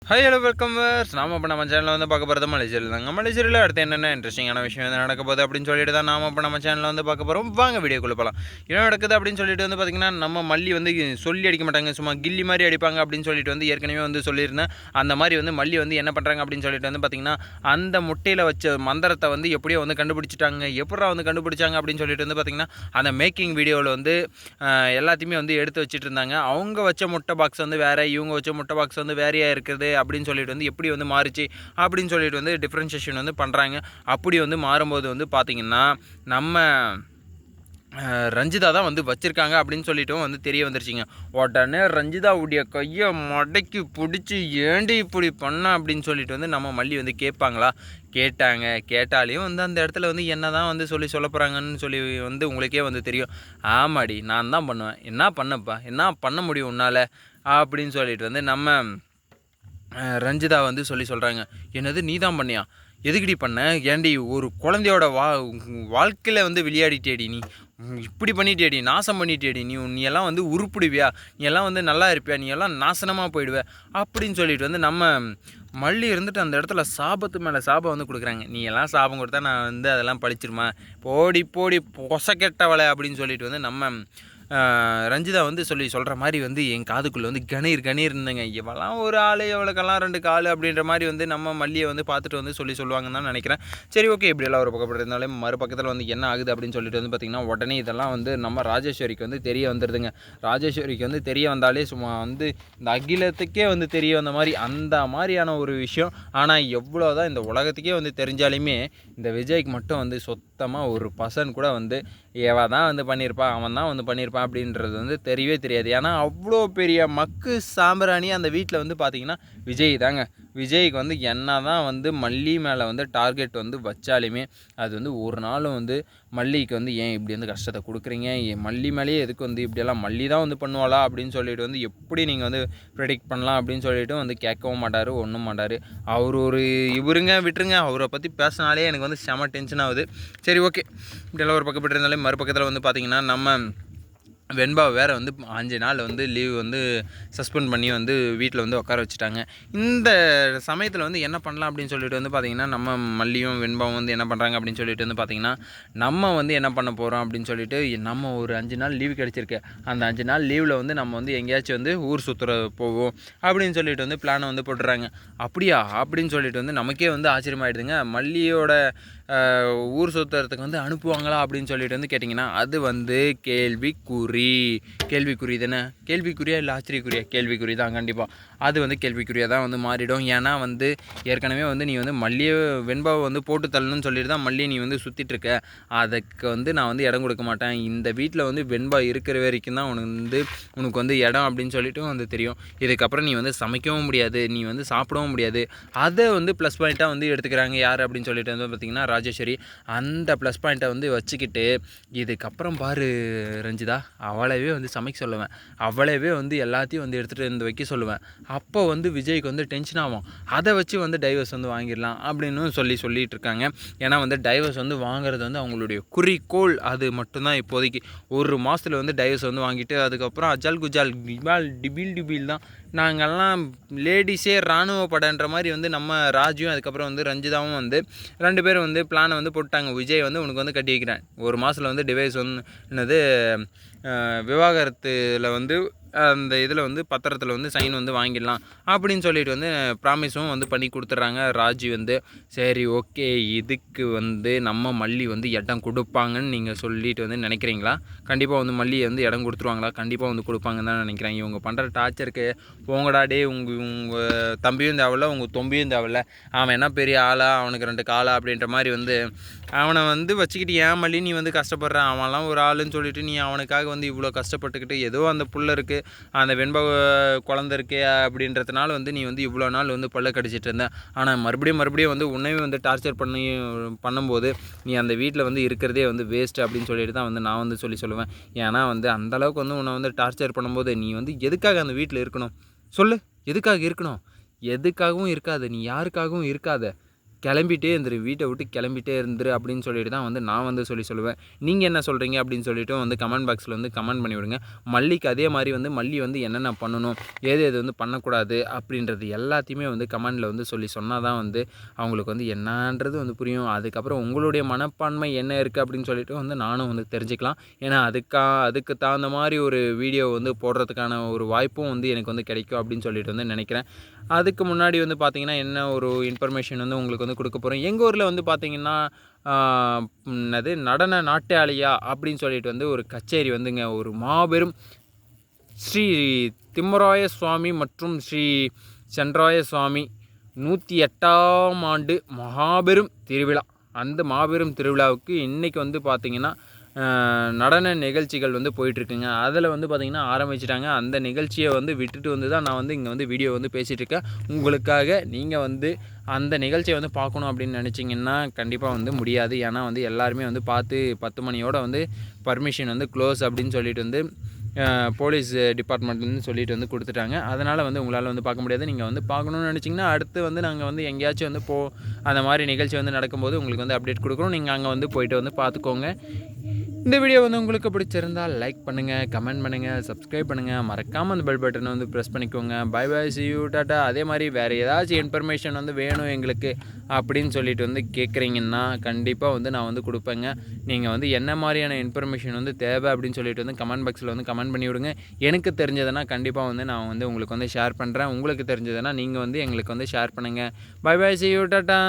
Hi hello welcome verse. நாம் இப்போ நம்ம சேனலில் வந்து பார்க்க போகிறது மலேசியில் தாங்க. மலேசியில் அடுத்து என்னென்ன இன்ட்ரெஸ்டிங்கான விஷயம் வந்து நடக்க போகுது அப்படின்னு சொல்லிட்டு தான் நாம் இப்போ நம்ம சேனலில் வந்து பார்க்க போகிறோம். வாங்க வீடியோக்குள்ளே போகலாம். என்ன நடக்குது அப்படின்னு சொல்லிட்டு வந்து பார்த்திங்கன்னா, நம்ம மல்லி வந்து சொல்லி அடிக்க மாட்டாங்க, சும்மா கில்லி மாதிரி அடிப்பாங்க அப்படின்னு சொல்லிட்டு வந்து ஏற்கனவே வந்து சொல்லியிருந்தேன். அந்த மாதிரி வந்து மல்லி வந்து என்ன பண்ணுறாங்க அப்படின்னு சொல்லிட்டு வந்து பார்த்திங்கன்னா, அந்த முட்டையில் வச்ச மந்திரத்தை வந்து எப்படியோ வந்து கண்டுபிடிச்சிட்டாங்க. எப்படா வந்து கண்டுபிடிச்சாங்க அப்படின்னு சொல்லிட்டு வந்து பார்த்திங்கன்னா, அந்த மேக்கிங் வீடியோவில் வந்து எல்லாத்தையுமே வந்து எடுத்து வச்சுட்டு இருந்தாங்க. அவங்க வச்ச முட்டை பாக்ஸ் வந்து வேறு, இவங்க வச்ச முட்டை பாக்ஸ் வந்து வேறையாக இருக்குது அப்படின்னு சொல்லிட்டு வந்து எப்படி வந்து மாறிச்சு அப்படின்னு சொல்லிட்டு வந்து டிஃப்ரென்ஷியேஷன் வந்து பண்ணுறாங்க. அப்படி வந்து மாறும்போது வந்து பார்த்திங்கன்னா, நம்ம ரஞ்சிதா தான் வந்து வச்சுருக்காங்க அப்படின்னு சொல்லிட்டும் வந்து தெரிய வந்துருச்சிங்க. உடனே ரஞ்சிதாவுடைய கையை மடக்கி பிடிச்சி ஏண்டி இப்படி பண்ண அப்படின்னு சொல்லிட்டு வந்து நம்ம மல்லி வந்து கேட்பாங்களா? கேட்டாங்க. கேட்டாலையும் வந்து அந்த இடத்துல வந்து என்ன தான் வந்து சொல்ல போகிறாங்கன்னு சொல்லி வந்து உங்களுக்கே வந்து தெரியும். ஆமாடி, நான் தான் பண்ணுவேன், என்ன பண்ணப்பா, என்ன பண்ண முடியும் உன்னால் அப்படின்னு சொல்லிட்டு வந்து நம்ம ரஞ்சிதா வந்து சொல்கிறாங்க. என்னது நீ தான் பண்ணியா? எதுக்கடி பண்ண? ஏண்டி ஒரு குழந்தையோட வாழ்க்கையில் வந்து விளையாடிட்டேடி, நீ இப்படி பண்ணிட்டேடி, நாசம் பண்ணிட்டேடி, நீ எல்லாம் வந்து உருப்பிடுவியா, நீ எல்லாம் வந்து நல்லா இருப்பியா, நீ எல்லாம் நாசனமாக போயிடுவே அப்படின்னு சொல்லிட்டு வந்து நம்ம மல்லி இருந்துட்டு அந்த இடத்துல சாபத்து மேலே சாபம் வந்து கொடுக்குறாங்க. நீ எல்லாம் சாபம் கொடுத்தா நான் வந்து அதெல்லாம் பழிச்சிருமா, போடி பொச கெட்டவளை அப்படின்னு சொல்லிட்டு வந்து நம்ம ரஞ்சிதா வந்து சொல்கிற மாதிரி வந்து என் காதுக்குள்ளே வந்து கணீர் இருந்தேங்க. இவெல்லாம் ஒரு ஆள், எவ்வளோக்கெல்லாம் 2 கால் அப்படின்ற மாதிரி வந்து நம்ம மல்லியை வந்து பார்த்துட்டு வந்து சொல்லுவாங்கன்னு தான் நினைக்கிறேன். சரி, ஓகே, இப்படியெல்லாம் ஒரு பக்கப்பட்டு இருந்தாலும் மறுபக்கத்தில் வந்து என்ன ஆகுது அப்படின்னு சொல்லிட்டு வந்து பார்த்திங்கன்னா, உடனே இதெல்லாம் வந்து நம்ம ராஜேஸ்வரிக்கு வந்து தெரிய வந்துடுதுங்க. ராஜேஸ்வரிக்கு வந்து தெரிய வந்தாலே சும்மா வந்து இந்த அகிலத்துக்கே வந்து தெரிய வந்த மாதிரி அந்த மாதிரியான ஒரு விஷயம். ஆனால் எவ்வளோ தான் இந்த உலகத்துக்கே வந்து தெரிஞ்சாலுமே இந்த விஜய்க்கு மட்டும் வந்து சொத்தமாக ஒரு பர்சன் கூட வந்து ஏவா தான் வந்து பண்ணியிருப்பான், அவன் தான் வந்து பண்ணியிருப்பான் அப்படின்றது வந்து தெரியவே தெரியாது. ஏன்னா அவ்வளோ பெரிய மக்கு சாம்பிராணி அந்த வீட்டில் வந்து பார்த்திங்கன்னா விஜய் தாங்க. விஜய்க்கு வந்து என்ன தான் வந்து மல்லி மேலே வந்து டார்கெட் வந்து வச்சாலுமே அது வந்து ஒரு நாளும் வந்து மல்லிக்கு வந்து ஏன் இப்படி வந்து கஷ்டத்தை கொடுக்குறீங்க, ஏன் மல்லி மேலேயே எதுக்கு வந்து இப்படியெல்லாம் மல்லி தான் வந்து பண்ணுவாளா அப்படின்னு சொல்லிட்டு வந்து எப்படி நீங்கள் வந்து ப்ரெடிக்ட் பண்ணலாம் அப்படின்னு சொல்லிட்டு வந்து கேட்கவும் மாட்டார், ஒன்றும் மாட்டார். அவர் ஒரு இவருங்க விட்டுருங்க, அவரை பற்றி பேசினாலே எனக்கு வந்து செம டென்ஷன் ஆகுது. சரி, ஓகே, இப்படியெல்லாம் ஒரு பக்கப்பட்டு இருந்தாலே மறுபக்கத்தில் வந்து பார்த்திங்கன்னா, நம்ம வெண்பா வேறு வந்து 5 நாள் வந்து லீவ் வந்து சஸ்பெண்ட் பண்ணி வந்து வீட்டில் வந்து உட்கார வச்சுட்டாங்க. இந்த சமயத்தில் வந்து என்ன பண்ணலாம் அப்படின்னு சொல்லிட்டு வந்து பார்த்திங்கன்னா, நம்ம மல்லியும் வெண்பாவும் வந்து என்ன பண்ணுறாங்க அப்படின்னு சொல்லிட்டு வந்து பார்த்திங்கன்னா, நம்ம வந்து என்ன பண்ண போகிறோம் அப்படின்னு சொல்லிட்டு, நம்ம ஒரு 5 நாள் லீவு கிடச்சிருக்கு, அந்த 5 நாள் லீவில் வந்து நம்ம வந்து எங்கேயாச்சும் வந்து ஊர் சுற்றுற போவோம் அப்படின்னு சொல்லிட்டு வந்து பிளானை வந்து போட்டுறாங்க. அப்படியா அப்படின்னு சொல்லிட்டு வந்து நமக்கே வந்து ஆச்சரியமாயிடுதுங்க. மல்லியோட ஊர் சுற்றுறதுக்கு வந்து அனுப்புவாங்களா அப்படின்னு சொல்லிட்டு வந்து கேட்டிங்கன்னா, அது வந்து கேள்விக்குறி தானே. கேள்விக்குறியா இல்லை ஆச்சரியக்குறியா? கேள்விக்குறி தான் கண்டிப்பாக. அது வந்து கேள்விக்குறியாக தான் வந்து மாறிடும். ஏன்னா வந்து ஏற்கனவே வந்து நீ வந்து மல்லியை வெண்பாவை வந்து போட்டு தள்ளணும்னு சொல்லிட்டு தான் மல்லியை நீ வந்து சுற்றிட்டுருக்க. அதுக்கு வந்து நான் வந்து இடம் கொடுக்க மாட்டேன். இந்த வீட்டில் வந்து வெண்பா இருக்கிற வரைக்கும் தான் உனக்கு வந்து இடம் அப்படின்னு சொல்லிட்டு வந்து தெரியும். இதுக்கப்புறம் நீ வந்து சமைக்கவும் முடியாது, நீ வந்து சாப்பிடவும் முடியாது. அதை வந்து ப்ளஸ் பாயிண்ட்டாக வந்து எடுத்துக்கிறாங்க. யார் அப்படின்னு சொல்லிட்டு வந்து பார்த்திங்கன்னா ராஜேஸ்வரி. அந்த ப்ளஸ் பாயிண்ட்டை வந்து வச்சுக்கிட்டு இதுக்கப்புறம் பாரு ரஞ்சிதா, அவளவே வந்து சமைக்க சொல்லுவேன், அவளவே வந்து எல்லாத்தையும் வந்து எடுத்துகிட்டு வந்து வைக்க சொல்லுவேன். அப்போ வந்து விஜய்க்கு வந்து டென்ஷன் ஆகும். அதை வச்சு வந்து டைவர்ஸ் வந்து வாங்கிடலாம் அப்படின்னு சொல்லிட்டு இருக்காங்க. ஏன்னா வந்து டைவர்ஸ் வந்து வாங்குறது வந்து அவங்களுடைய குறிக்கோள். அது மட்டும்தான் இப்போதைக்கு. ஒரு மாதத்தில் வந்து டைவர்ஸ் வந்து வாங்கிட்டு அதுக்கப்புறம் அஜால் குஜால் டிபில் தான். நாங்கள்லாம் லேடிஸே இராணுவ படன்ற மாதிரி வந்து நம்ம ராஜுவும் அதுக்கப்புறம் வந்து ரஞ்சிதாவும் வந்து 2 பேரும் வந்து பிளானை வந்து போட்டாங்க. விஜய் வந்து உனக்கு வந்து கட்டி வைக்கிறேன், ஒரு மாதத்தில் வந்து டிவைஸ் வந்து என்னது விவாகரத்தில் வந்து அந்த இதில் வந்து பத்திரத்தில் வந்து சைன் வந்து வாங்கிடலாம் அப்படின்னு சொல்லிட்டு வந்து ப்ராமிஸும் வந்து பண்ணி கொடுத்துட்றாங்க ராஜி வந்து. சரி, ஓகே, இதுக்கு வந்து நம்ம மல்லி வந்து இடம் கொடுப்பாங்கன்னு நீங்கள் சொல்லிட்டு வந்து நினைக்கிறீங்களா? கண்டிப்பாக வந்து மல்லி வந்து இடம் கொடுத்துருவாங்களா? கண்டிப்பாக வந்து கொடுப்பாங்கன்னு தான் நினைக்கிறேன். இவங்க பண்ணுற டார்ச்சருக்கு போங்கடா டே, உங்கள் தம்பியும் தேவையில்ல, உங்கள் தொம்பியும் தேவையில்ல, அவன் என்ன பெரிய ஆளா, அவனுக்கு 2 காலா அப்படின்ற மாதிரி வந்து அவனை வந்து வச்சுக்கிட்டு ஏன் மல்லி நீ வந்து கஷ்டப்படுறான், அவன்லாம் ஒரு ஆளுன்னு சொல்லிட்டு நீ அவனுக்காக வந்து இவ்வளோ கஷ்டப்பட்டுக்கிட்டு, ஏதோ அந்த புள்ள இருக்குது, அந்த வெண்பா குழந்தை இருக்கே அப்படின்றதுனால வந்து நீ வந்து இவ்வளோ நாள் வந்து பல்ல கடிச்சிட்டு இருந்த. ஆனால் மறுபடியும் வந்து உன்னையும் வந்து டார்ச்சர் பண்ணும்போது நீ அந்த வீட்டில் வந்து இருக்கிறதே வந்து வேஸ்ட்டு அப்படின்னு சொல்லிட்டு தான் வந்து நான் வந்து சொல்லுவேன். ஏன்னா வந்து அந்தளவுக்கு வந்து உன்னை வந்து டார்ச்சர் பண்ணும்போது நீ வந்து எதுக்காக அந்த வீட்டில் இருக்கணும் சொல்லு? எதுக்காக இருக்கணும்? எதுக்காகவும் இருக்காது, நீ யாருக்காகவும் இருக்காத. கிளம்பிட்டே இருந்துரு, வீட்டை விட்டு கிளம்பிட்டே இருந்துரு அப்படின்னு சொல்லிட்டு தான் வந்து நான் வந்து சொல்லுவேன். நீங்கள் என்ன சொல்கிறீங்க அப்படின்னு சொல்லிட்டு வந்து கமெண்ட் பாக்ஸில் வந்து கமெண்ட் பண்ணி விடுங்க. மல்லிக்கு அதே மாதிரி வந்து மல்லி வந்து என்னென்ன பண்ணணும், எது எது வந்து பண்ணக்கூடாது அப்படின்றது எல்லாத்தையுமே வந்து கமெண்டில் வந்து சொன்னால் தான் வந்து அவங்களுக்கு வந்து என்னன்றது வந்து புரியும். அதுக்கப்புறம் உங்களுடைய மனப்பான்மை என்ன இருக்குது அப்படின்னு சொல்லிட்டு வந்து நானும் வந்து தெரிஞ்சுக்கலாம். ஏன்னா அதுக்கு தகுந்த மாதிரி ஒரு வீடியோ வந்து போடுறதுக்கான ஒரு வாய்ப்பும் வந்து எனக்கு வந்து கிடைக்கும் அப்படின்னு சொல்லிட்டு வந்து நினைக்கிறேன். அதுக்கு முன்னாடி வந்து பார்த்திங்கன்னா என்ன ஒரு இன்ஃபர்மேஷன் வந்து உங்களுக்கு வந்து கொடுக்க போகிறேன். எங்கள் ஊரில் வந்து பார்த்திங்கன்னா என்னது நடன நாட்டியாளியா அப்படின்னு சொல்லிட்டு வந்து ஒரு கச்சேரி வந்துங்க, ஒரு மாபெரும் ஸ்ரீ திம்மராய சுவாமி மற்றும் ஸ்ரீ சென்றாய சுவாமி 108ஆம் ஆண்டு மாபெரும் திருவிழா. அந்த மாபெரும் திருவிழாவுக்கு இன்றைக்கி வந்து பார்த்திங்கன்னா நடன நிகழ்ச்சிகள் வந்து போயிட்டுருக்குங்க. அதில் வந்து பார்த்திங்கன்னா ஆரம்பிச்சிட்டாங்க. அந்த நிகழ்ச்சியை வந்து விட்டுட்டு வந்து தான் நான் வந்து இங்கே வந்து வீடியோ வந்து பேசிகிட்ருக்கேன் உங்களுக்காக. நீங்கள் வந்து அந்த நிகழ்ச்சியை வந்து பார்க்கணும் அப்படின்னு நினச்சிங்கன்னா கண்டிப்பாக வந்து முடியாது. ஏன்னா வந்து எல்லாருமே வந்து பார்த்து 10 மணியோடு வந்து பர்மிஷன் வந்து க்ளோஸ் அப்படின்னு சொல்லிட்டு வந்து போலீஸ் டிபார்ட்மெண்ட்லேருந்து சொல்லிட்டு வந்து கொடுத்துட்டாங்க. அதனால் வந்து உங்களால் வந்து பார்க்க முடியாது. நீங்கள் வந்து பார்க்கணுன்னு நினச்சிங்கன்னா அடுத்து வந்து நாங்கள் வந்து எங்கேயாச்சும் வந்து அந்த மாதிரி நிகழ்ச்சி வந்து நடக்கும்போது உங்களுக்கு வந்து அப்டேட் கொடுக்குறோம். நீங்கள் அங்கே வந்து போயிட்டு வந்து பார்த்துக்கோங்க. இந்த வீடியோ வந்து உங்களுக்கு பிடிச்சிருந்தால் லைக் பண்ணுங்கள், கமெண்ட் பண்ணுங்கள், சப்ஸ்கிரைப் பண்ணுங்கள், மறக்காமல் அந்த பெல் பட்டனை வந்து ப்ரெஸ் பண்ணிக்கோங்க. Bye bye, see you, tata. அதே மாதிரி வேறு ஏதாச்சும் இன்ஃபர்மேஷன் வந்து வேணும் எங்களுக்கு அப்படின்னு சொல்லிட்டு வந்து கேட்குறீங்கன்னா கண்டிப்பாக வந்து நான் வந்து கொடுப்பேங்க. நீங்கள் வந்து என்ன மாதிரியான இன்ஃபர்மேஷன் வந்து தேவை அப்படின்னு சொல்லிட்டு வந்து கமெண்ட் பாக்ஸில் வந்து கமெண்ட் பண்ணி விடுங்க. எனக்கு தெரிஞ்சதுன்னா கண்டிப்பாக வந்து நான் வந்து உங்களுக்கு வந்து ஷேர் பண்ணுறேன். உங்களுக்கு தெரிஞ்சதுன்னா நீங்கள் வந்து எங்களுக்கு வந்து ஷேர் பண்ணுங்கள். Bye bye, see you, tata.